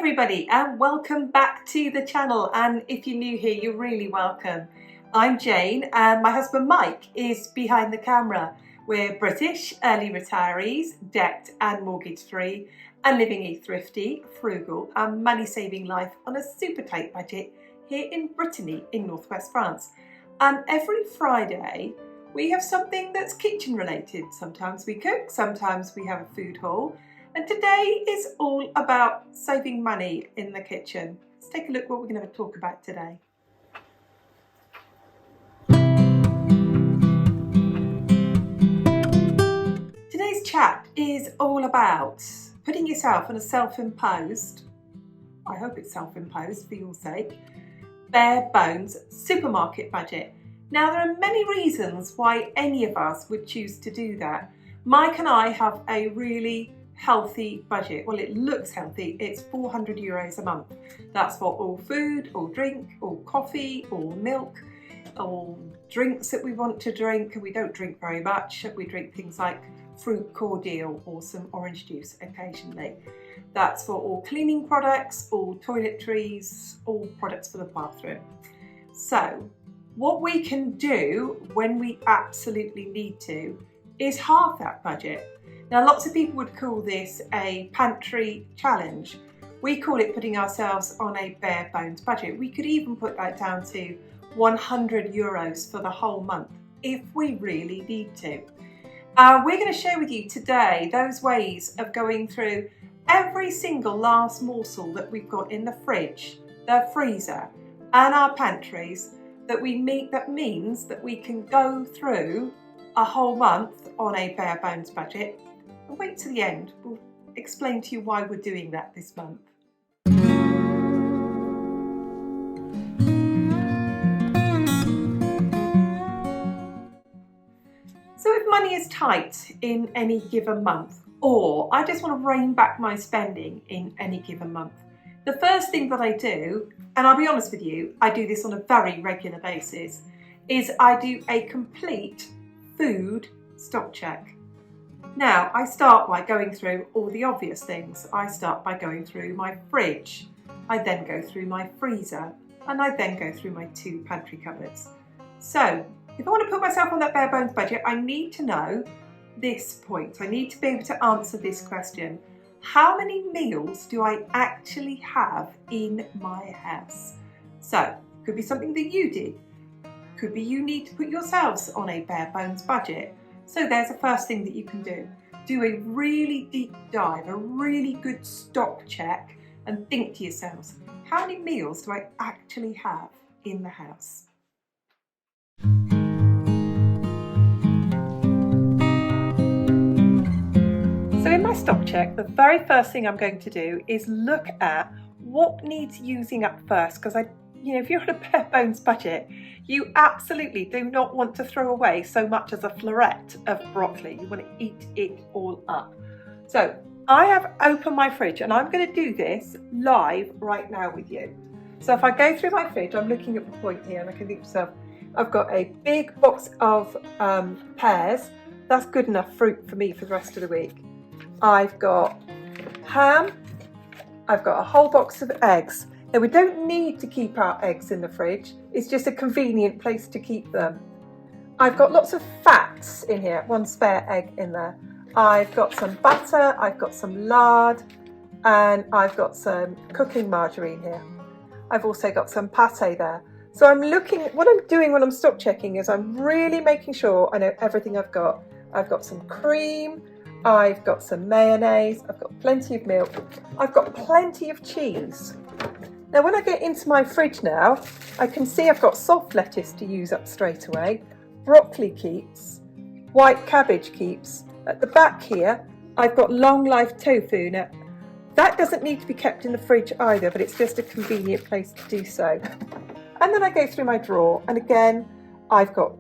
everybody and welcome back to the channel, and if you're new here you're really welcome. I'm Jane and my husband Mike is behind the camera. We're British, early retirees, debt and mortgage free and living a thrifty, frugal and money saving life on a super tight budget here in Brittany in northwest France. And every Friday we have something that's kitchen related. Sometimes we cook, sometimes we have a food haul. And today is all about saving money in the kitchen. Let's take a look what we're going to talk about today. Today's chat is all about putting yourself on a self-imposed, I hope it's self-imposed for your sake, bare bones supermarket budget. Now there are many reasons why any of us would choose to do that. Mike and I have a really healthy budget. Well, it looks healthy. It's €400 a month. That's for all food, all drink, all coffee, all milk, all drinks that we want to drink. We don't drink very much. We drink things like fruit cordial or some orange juice occasionally. That's for all cleaning products, all toiletries, all products for the bathroom. So what we can do when we absolutely need to is halve that budget. Now, lots of people would call this a pantry challenge. We call it putting ourselves on a bare bones budget. We could even put that down to €100 for the whole month if we really need to. We're going to share with you today those ways of going through every single last morsel that we've got in the fridge, the freezer and our pantries that means that we can go through a whole month on a bare bones budget. And wait to the end, we'll explain to you why we're doing that this month. So if money is tight in any given month, or I just want to rein back my spending in any given month, the first thing that I do, and I'll be honest with you, I do this on a very regular basis, is I do a complete food stock check. Now, I start by going through all the obvious things. I start by going through my fridge. I then go through my freezer, and I then go through my 2 pantry cupboards. So, if I want to put myself on that bare bones budget, I need to know this point. I need to be able to answer this question. How many meals do I actually have in my house? So, could be something that you did. Could be you need to put yourselves on a bare bones budget. So there's the first thing that you can do. Do a really deep dive, a really good stock check, and think to yourselves, how many meals do I actually have in the house? So in my stock check, the very first thing I'm going to do is look at what needs using up first, because if you're on a bare bones budget, you absolutely do not want to throw away so much as a floret of broccoli. You want to eat it all up. So I have opened my fridge, and I'm going to do this live right now with you. So if I go through my fridge, I'm looking at the point here, and I can think to myself, I've got a big box of pears. That's good enough fruit for me for the rest of the week. I've got ham. I've got a whole box of eggs. Now, we don't need to keep our eggs in the fridge. It's just a convenient place to keep them. I've got lots of fats in here, 1 spare egg in there. I've got some butter, I've got some lard, and I've got some cooking margarine here. I've also got some pate there. So I'm looking at what I'm doing when I'm stock checking is I'm really making sure I know everything I've got. I've got some cream, I've got some mayonnaise, I've got plenty of milk, I've got plenty of cheese. Now when I get into my fridge now, I can see I've got soft lettuce to use up straight away, broccoli keeps, white cabbage keeps. At the back here, I've got long life tofu. Now that doesn't need to be kept in the fridge either, but it's just a convenient place to do so. And then I go through my drawer, and again, I've got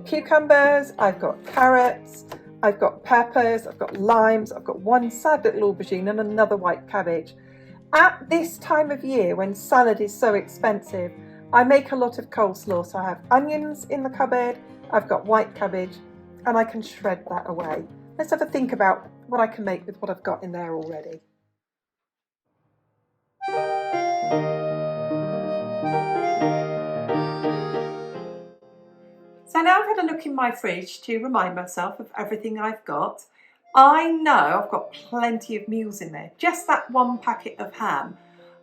cucumbers, I've got carrots, I've got peppers, I've got limes, I've got 1 sad little aubergine and another white cabbage. At this time of year when salad is so expensive, I make a lot of coleslaw. So I have onions in the cupboard, I've got white cabbage, and I can shred that away. Let's have a think about what I can make with what I've got in there already. So now I've had a look in my fridge to remind myself of everything I've got. I know I've got plenty of meals in there. Just that one packet of ham,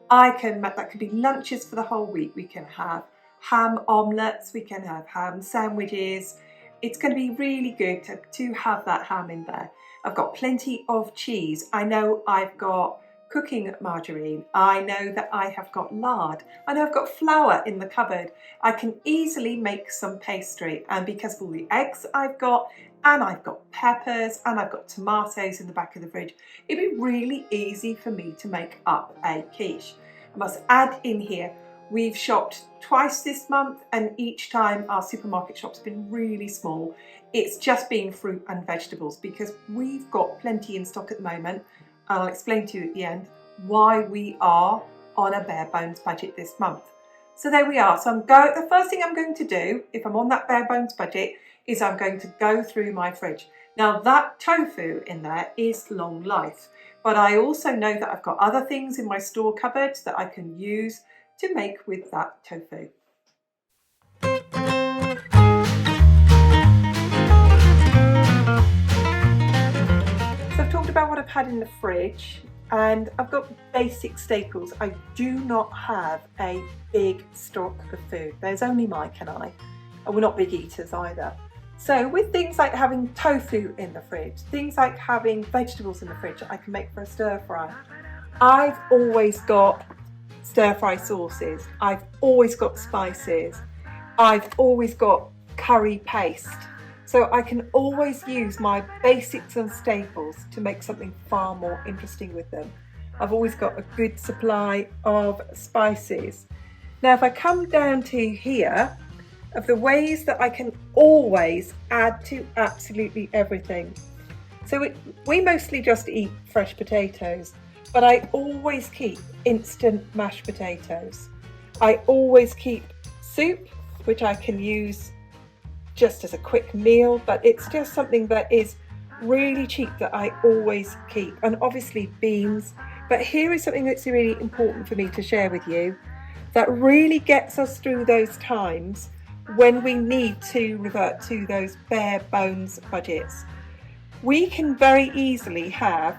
that could be lunches for the whole week. We can have ham omelettes, we can have ham sandwiches. It's going to be really good to have that ham in there. I've got plenty of cheese. I know I've got cooking margarine. I know that I have got lard. I know I've got flour in the cupboard. I can easily make some pastry, and because of all the eggs I've got, and I've got peppers, and I've got tomatoes in the back of the fridge, it'd be really easy for me to make up a quiche. I must add in here, we've shopped twice this month, and each time our supermarket shop's been really small. It's just been fruit and vegetables because we've got plenty in stock at the moment. I'll explain to you at the end why we are on a bare bones budget this month. So there we are. So the first thing I'm going to do, if I'm on that bare bones budget, is I'm going to go through my fridge. Now that tofu in there is long life, but I also know that I've got other things in my store cupboards that I can use to make with that tofu. About what I've had in the fridge, and I've got basic staples. I do not have a big stock of food. There's only Mike and I, and we're not big eaters either. So with things like having tofu in the fridge, things like having vegetables in the fridge that I can make for a stir fry, I've always got stir fry sauces, I've always got spices, I've always got curry paste. So I can always use my basics and staples to make something far more interesting with them. I've always got a good supply of spices. Now if I come down to here, of the ways that I can always add to absolutely everything. So we mostly just eat fresh potatoes, but I always keep instant mashed potatoes. I always keep soup, which I can use just as a quick meal, but it's just something that is really cheap that I always keep, and obviously beans. But here is something that's really important for me to share with you that really gets us through those times when we need to revert to those bare bones budgets. We can very easily have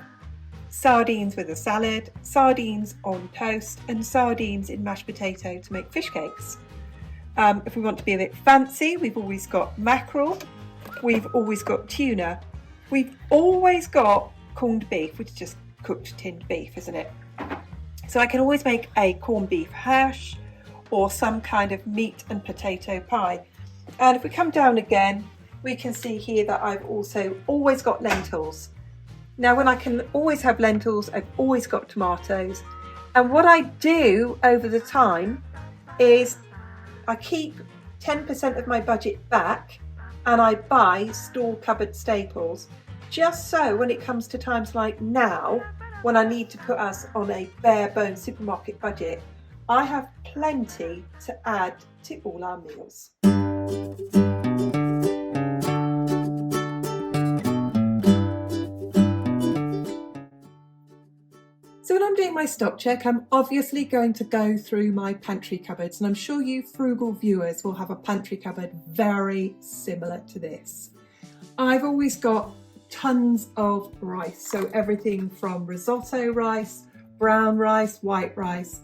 sardines with a salad, sardines on toast, and sardines in mashed potato to make fish cakes. If we want to be a bit fancy, we've always got mackerel, we've always got tuna, we've always got corned beef, which is just cooked tinned beef, isn't it? So I can always make a corned beef hash or some kind of meat and potato pie. And if we come down again, we can see here that I've also always got lentils. Now when I can always have lentils, I've always got tomatoes. And what I do over the time is I keep 10% of my budget back and I buy store cupboard staples, just so when it comes to times like now, when I need to put us on a bare bones supermarket budget, I have plenty to add to all our meals. So when I'm doing my stock check, I'm obviously going to go through my pantry cupboards, and I'm sure you frugal viewers will have a pantry cupboard very similar to this. I've always got tons of rice, so everything from risotto rice, brown rice, white rice.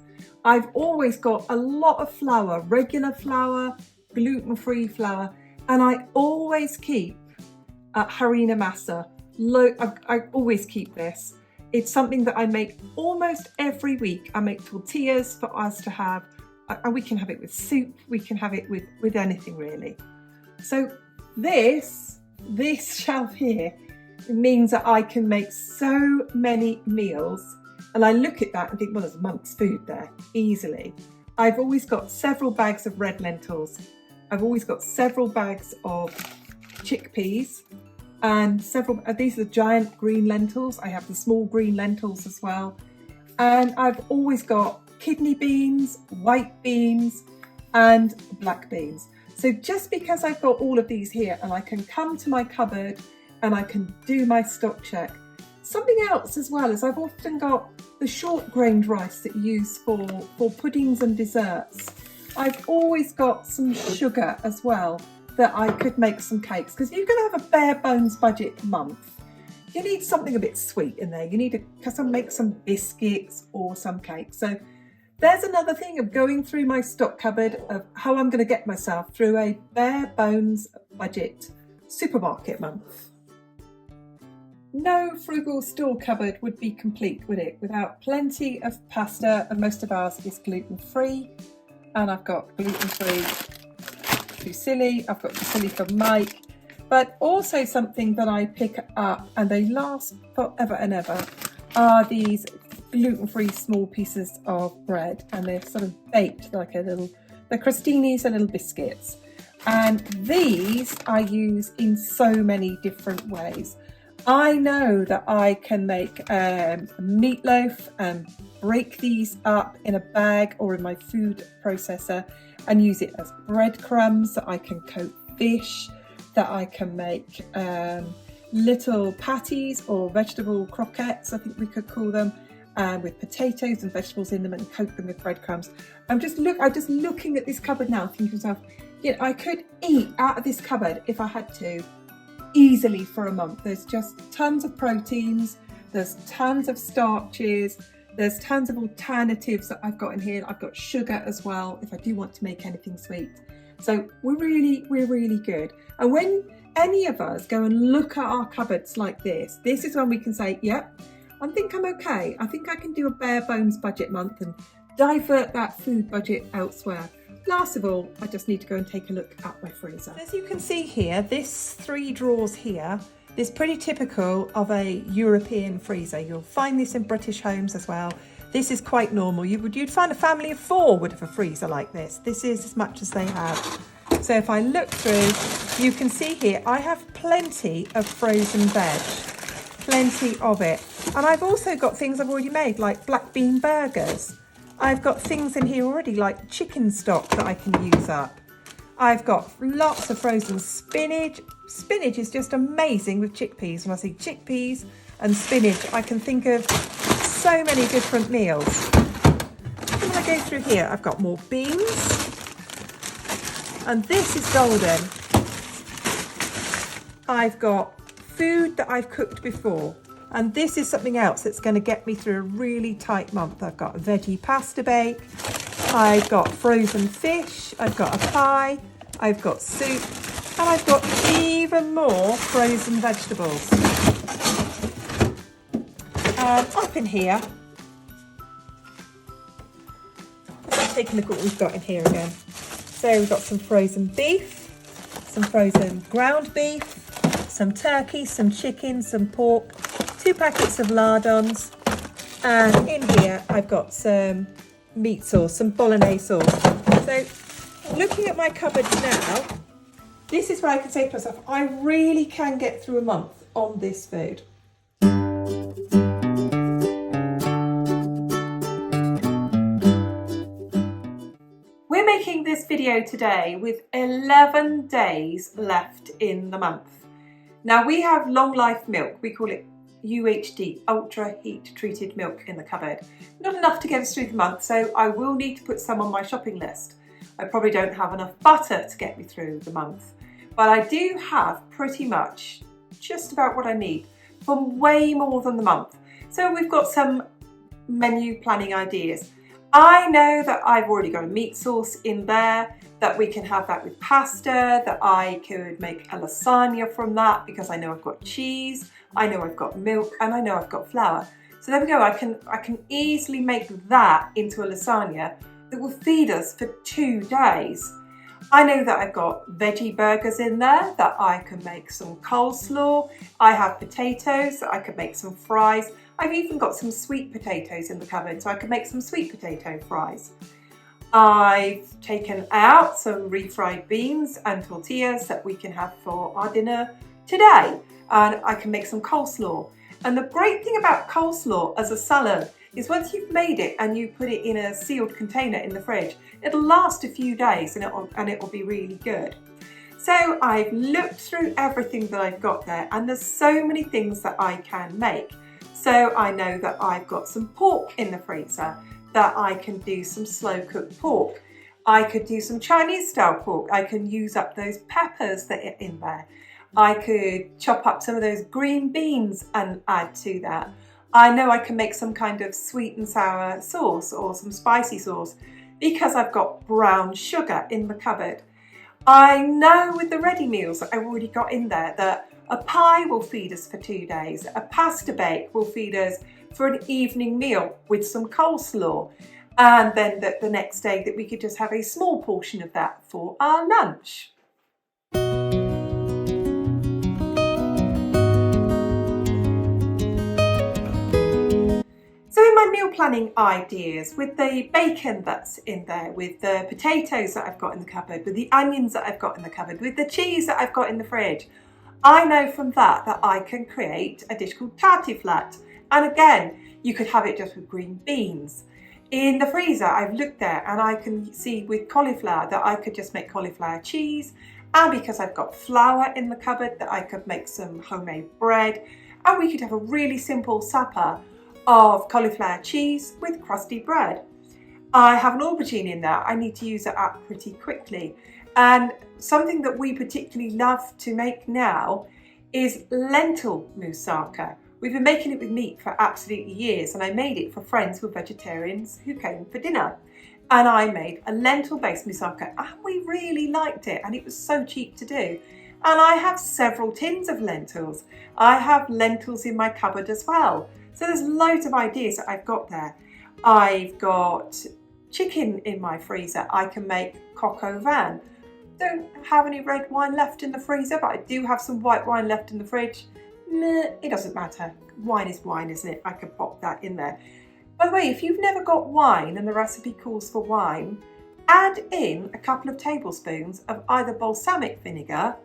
I've always got a lot of flour, regular flour, gluten-free flour, and I always keep harina masa. I always keep this. It's something that I make almost every week. I make tortillas for us to have, and we can have it with soup, we can have it with anything really. So this shelf here means that I can make so many meals, and I look at that and think, well, there's a month's food there, easily. I've always got several bags of red lentils. I've always got several bags of chickpeas, and these are the giant green lentils. I have the small green lentils as well. And I've always got kidney beans, white beans, and black beans. So just because I've got all of these here and I can come to my cupboard and I can do my stock check. Something else as well is I've often got the short grained rice that you use for puddings and desserts. I've always got some sugar as well. that I could make some cakes, because you're going to have a bare bones budget month. You need something a bit sweet in there. You need to make some biscuits or some cakes. So there's another thing of going through my stock cupboard of how I'm going to get myself through a bare bones budget supermarket month. No frugal store cupboard would be complete, would it, without plenty of pasta, and most of ours is gluten-free. And I've got gluten-free fusilli, I've got fusilli for Mike, but also something that I pick up and they last forever and ever are these gluten-free small pieces of bread, and they're sort of baked like they're crostinis, little biscuits. And these I use in so many different ways. I know that I can make a meatloaf and break these up in a bag or in my food processor and use it as breadcrumbs, that I can coat fish, that I can make little patties or vegetable croquettes, I think we could call them, with potatoes and vegetables in them, and coat them with breadcrumbs. I'm just looking at this cupboard now, thinking to myself, I could eat out of this cupboard if I had to, easily for a month. There's just tons of proteins, there's tons of starches, there's tons of alternatives that I've got in here. I've got sugar as well if I do want to make anything sweet. So we're really good. And when any of us go and look at our cupboards like this is when we can say, yep, I think I'm okay. I think I can do a bare bones budget month and divert that food budget elsewhere. Last of all, I just need to go and take a look at my freezer. As you can see here, this 3 drawers here is pretty typical of a European freezer. You'll find this in British homes as well. This is quite normal. You'd find a family of 4 would have a freezer like this. This is as much as they have. So if I look through, you can see here, I have plenty of frozen veg, plenty of it. And I've also got things I've already made, like black bean burgers. I've got things in here already, like chicken stock that I can use up. I've got lots of frozen spinach. Spinach is just amazing with chickpeas. When I see chickpeas and spinach, I can think of so many different meals. When I go through here, I've got more beans. And this is golden. I've got food that I've cooked before. And this is something else that's going to get me through a really tight month. I've got a veggie pasta bake. I've got frozen fish. I've got a pie. I've got soup. And I've got even more frozen vegetables. Up in here, let's take a look at what we've got in here again. So we've got some frozen beef, some frozen ground beef, some turkey, some chicken, some pork, 2 packets of lardons, and in here I've got some meat sauce, some bolognese sauce. So looking at my cupboard now, this is where I can say to myself, I really can get through a month on this food. We're making this video today with 11 days left in the month. Now we have long life milk, we call it UHT, ultra heat treated milk, in the cupboard. Not enough to get us through the month, so I will need to put some on my shopping list. I probably don't have enough butter to get me through the month, but I do have pretty much just about what I need for way more than the month. So we've got some menu planning ideas. I know that I've already got a meat sauce in there, that we can have that with pasta, that I could make a lasagna from that because I know I've got cheese, I know I've got milk, and I know I've got flour. So there we go, I can easily make that into a lasagna that will feed us for 2 days. I know that I've got veggie burgers in there, that I can make some coleslaw. I have potatoes, that I could make some fries. I've even got some sweet potatoes in the cupboard, so I could make some sweet potato fries. I've taken out some refried beans and tortillas that we can have for our dinner today. And I can make some coleslaw. And the great thing about coleslaw as a salad is once you've made it and you put it in a sealed container in the fridge, it'll last a few days and it will be really good. So I've looked through everything that I've got there, and there's so many things that I can make. So I know that I've got some pork in the freezer, that I can do some slow cooked pork. I could do some Chinese style pork. I can use up those peppers that are in there. I could chop up some of those green beans and add to that. I know I can make some kind of sweet and sour sauce or some spicy sauce because I've got brown sugar in the cupboard. I know with the ready meals that I've already got in there that a pie will feed us for 2 days, a pasta bake will feed us for an evening meal with some coleslaw, and then the next day that we could just have a small portion of that for our lunch. So in my meal planning ideas, with the bacon that's in there, with the potatoes that I've got in the cupboard, with the onions that I've got in the cupboard, with the cheese that I've got in the fridge, I know from that I can create a dish called tartiflette. And again, you could have it just with green beans. In the freezer, I've looked there and I can see with cauliflower that I could just make cauliflower cheese. And because I've got flour in the cupboard, that I could make some homemade bread. And we could have a really simple supper of cauliflower cheese with crusty bread. I have an aubergine in there. I need to use it up pretty quickly. And something that we particularly love to make now is lentil moussaka. We've been making it with meat for absolutely years, and I made it for friends who were vegetarians who came for dinner. And I made a lentil-based moussaka, and we really liked it, and it was so cheap to do. And I have several tins of lentils. I have lentils in my cupboard as well. So there's loads of ideas that I've got there. I've got chicken in my freezer. I can make coq au vin. Don't have any red wine left in the freezer, but I do have some white wine left in the fridge. It doesn't matter. Wine is wine, isn't it? I can pop that in there. By the way, if you've never got wine and the recipe calls for wine, add in a couple of tablespoons of either balsamic vinegar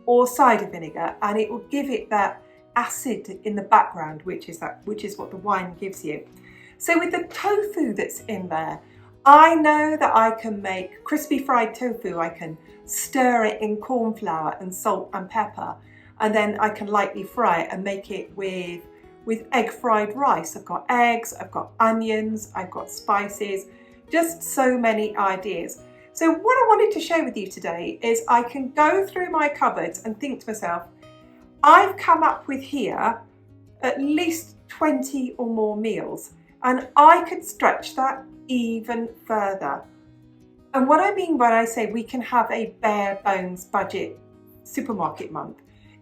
or cider vinegar, and it will give it that acid in the background, which is what the wine gives you. So with the tofu that's in there, I know that I can make crispy fried tofu. I can stir it in corn flour and salt and pepper, and then I can lightly fry it and make it with egg fried rice. I've got eggs, I've got onions, I've got spices, just so many ideas. So what I wanted to share with you today is I can go through my cupboards and think to myself, I've come up with here at least 20 or more meals, and I could stretch that even further. And what I mean when I say we can have a bare bones budget supermarket month,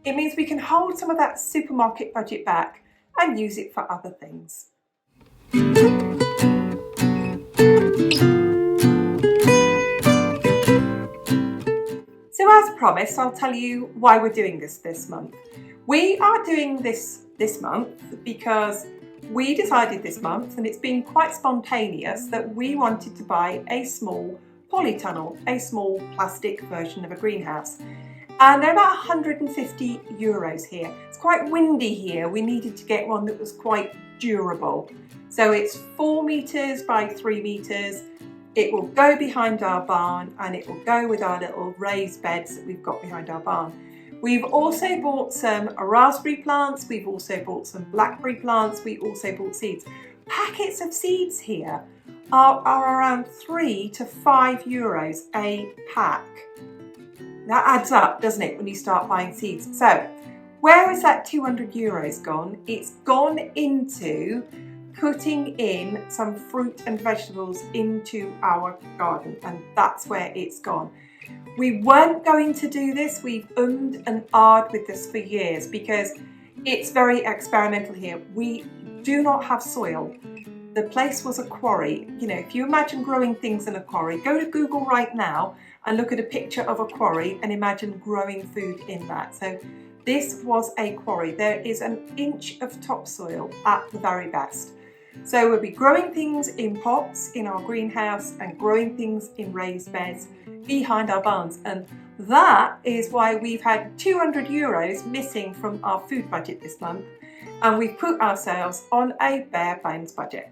it means we can hold some of that supermarket budget back and use it for other things. So as promised, I'll tell you why we're doing this month. We are doing this month because we decided this month, and it's been quite spontaneous, that we wanted to buy a small polytunnel, a small plastic version of a greenhouse. And they're about €150 here. It's quite windy here. We needed to get one that was quite durable. So it's 4 meters by 3 meters. It will go behind our barn, and it will go with our little raised beds that we've got behind our barn. We've also bought some raspberry plants. We've also bought some blackberry plants. We also bought seeds. Packets of seeds here are around €3 to €5 a pack. That adds up, doesn't it, when you start buying seeds? So where is that €200 gone? It's gone into putting in some fruit and vegetables into our garden, and that's where it's gone. We weren't going to do this. We've ummed and ahed with this for years because it's very experimental here. We do not have soil. The place was a quarry. You know, if you imagine growing things in a quarry, go to Google right now and look at a picture of a quarry and imagine growing food in that. So this was a quarry. There is an inch of topsoil at the very best. So we'll be growing things in pots in our greenhouse and growing things in raised beds behind our barns. And that is why we've had €200 missing from our food budget this month. And we've put ourselves on a bare bones budget.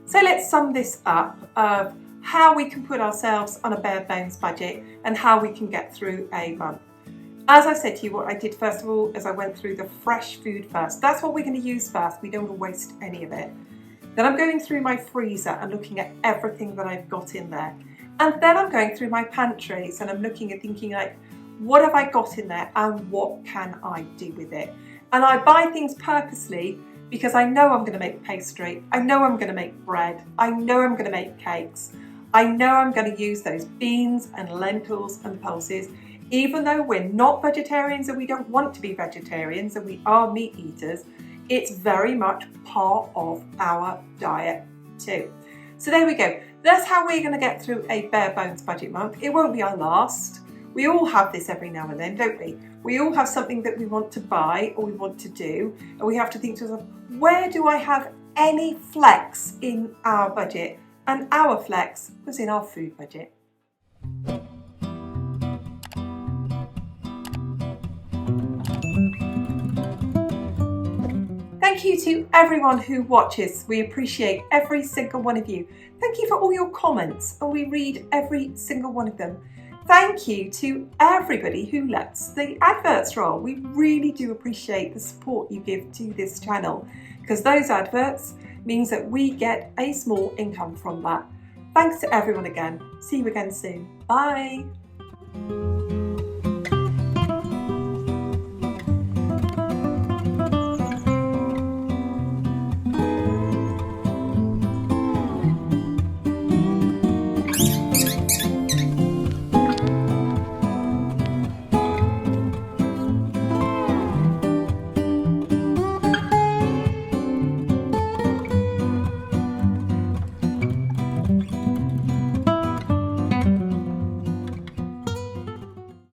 So let's sum this up of how we can put ourselves on a bare bones budget and how we can get through a month. As I said to you, what I did first of all is I went through the fresh food first. That's what we're going to use first. We don't want to waste any of it. Then I'm going through my freezer and looking at everything that I've got in there. And then I'm going through my pantries and I'm looking at thinking like, what have I got in there and what can I do with it? And I buy things purposely because I know I'm going to make pastry. I know I'm going to make bread. I know I'm going to make cakes. I know I'm going to use those beans and lentils and pulses. Even though we're not vegetarians and we don't want to be vegetarians and we are meat eaters, it's very much part of our diet too. So there we go. That's how we're going to get through a bare bones budget month. It won't be our last. We all have this every now and then, don't we? We all have something that we want to buy or we want to do, and we have to think to ourselves, where do I have any flex in our budget? And our flex was in our food budget. Thank you to everyone who watches. We appreciate every single one of you. Thank you for all your comments, and we read every single one of them. Thank you to everybody who lets the adverts roll. We really do appreciate the support you give to this channel, because those adverts means that we get a small income from that. Thanks to everyone again. See you again soon. Bye.